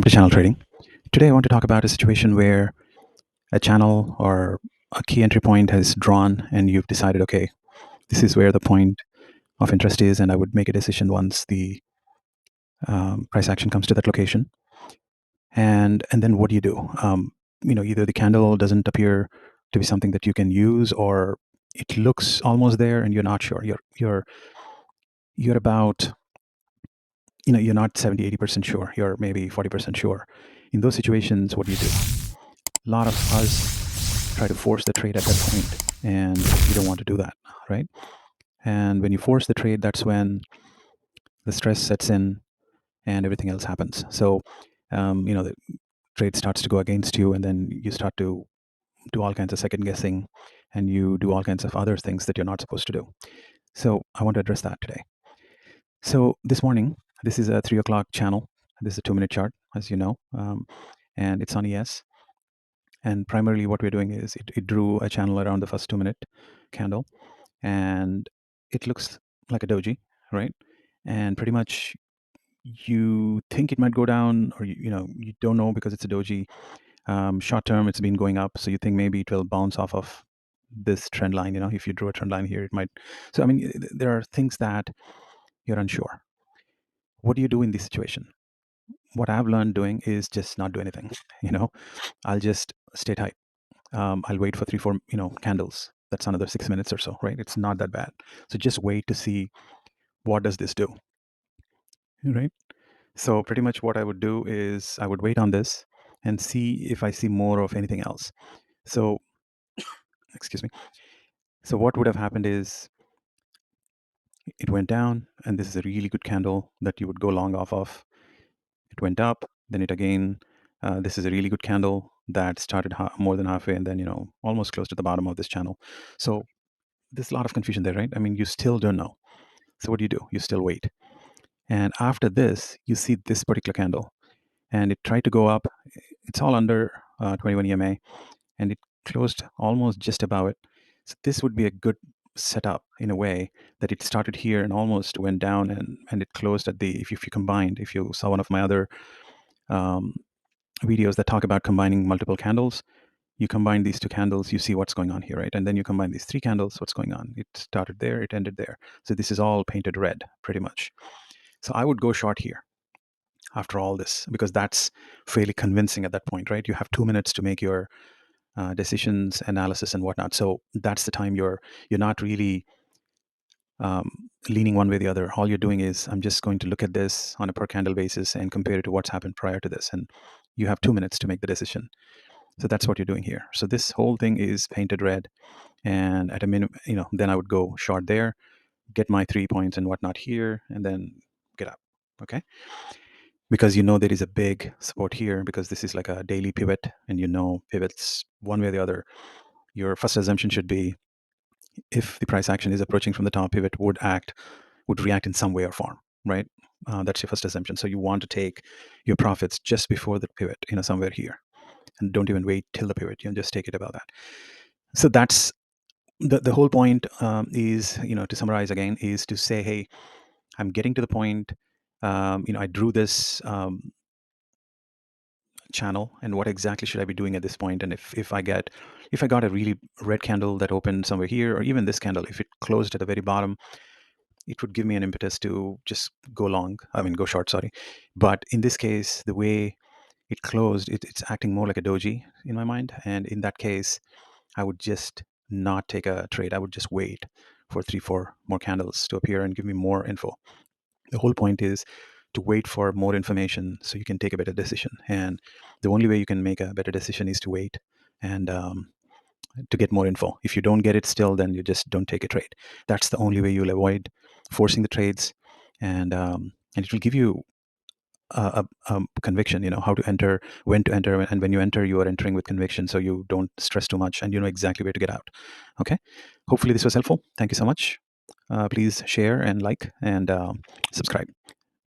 Welcome to Channel Trading. Today I want to talk about a situation where a channel or a key entry point has drawn and you've decided, okay, this is where the point of interest is, and I would make a decision once the price action comes to that location. And then what do you do? Either the candle doesn't appear to be something that you can use, or it looks almost there and you're not sure. You're about, you're not 70-80% sure. You're maybe 40% sure. In those situations, what do you do? A lot of us try to force the trade at that point, and you don't want to do that, right? And when you force the trade, that's when the stress sets in and everything else happens. So, the trade starts to go against you, and then you start to do all kinds of second guessing, and you do all kinds of other things that you're not supposed to do. So, I want to address that today. So, this morning, this is a 3 o'clock channel. This is a 2-minute chart, as you know, and it's on ES. And primarily what we're doing is it drew a channel around the first 2-minute candle, and it looks like a doji, right? And pretty much you think it might go down, or you don't know because it's a doji. Short term, it's been going up, so you think maybe it will bounce off of this trend line. If you drew a trend line here, it might. So I mean, there are things that you're unsure. What do you do in this situation? What I've learned doing is just not do anything. I'll just stay tight. I'll wait for 3, 4, candles. That's another 6 minutes or so, right? It's not that bad. So just wait to see what does this do, right? So pretty much what I would do is I would wait on this and see if I see more of anything else. So, excuse me. So what would have happened is it went down, and this is a really good candle that you would go long off of. It went up, then it again. This is a really good candle that started more than halfway, and then almost close to the bottom of this channel. So there's a lot of confusion there, right? I mean, you still don't know. So what do? You still wait. And after this, you see this particular candle, and it tried to go up. It's all under 21 EMA, and it closed almost just above it. So this would be a good setup in a way that it started here and almost went down, and it closed at the, if you combined, if you saw one of my other um, videos that talk about combining multiple candles, you combine these 2 candles, you see what's going on here, right? And then you combine these 3 candles, what's going on? It started there, it ended there. So this is all painted red, pretty much. So I would go short here after all this, because that's fairly convincing at that point, right? You have 2 minutes to make your decisions, analysis, and whatnot. So that's the time you're not really leaning one way or the other. All you're doing is, I'm just going to look at this on a per candle basis and compare it to what's happened prior to this, and you have 2 minutes to make the decision. So that's what you're doing here. So this whole thing is painted red, and at a minimum, then I would go short there, get my 3 points and whatnot here, and then get up. Okay, because there is a big support here, because this is like a daily pivot, and pivots one way or the other. Your first assumption should be, if the price action is approaching from the top, pivot would react in some way or form, right? That's your first assumption. So you want to take your profits just before the pivot, somewhere here, and don't even wait till the pivot. Just take it about that. So that's the whole point. Is, to summarize again, is to say, hey, I'm getting to the point. I drew this channel, and what exactly should I be doing at this point? And if I got a really red candle that opened somewhere here, or even this candle, if it closed at the very bottom, it would give me an impetus to just go short, sorry. But in this case, the way it closed, it's acting more like a doji in my mind. And in that case, I would just not take a trade. I would just wait for 3, 4 more candles to appear and give me more info. The whole point is to wait for more information so you can take a better decision. And the only way you can make a better decision is to wait and to get more info. If you don't get it still, then you just don't take a trade. That's the only way you'll avoid forcing the trades, and it will give you a conviction. How to enter, when to enter, and when you enter, you are entering with conviction, so you don't stress too much, and you know exactly where to get out. Okay. Hopefully this was helpful. Thank you so much. Please share and like and subscribe.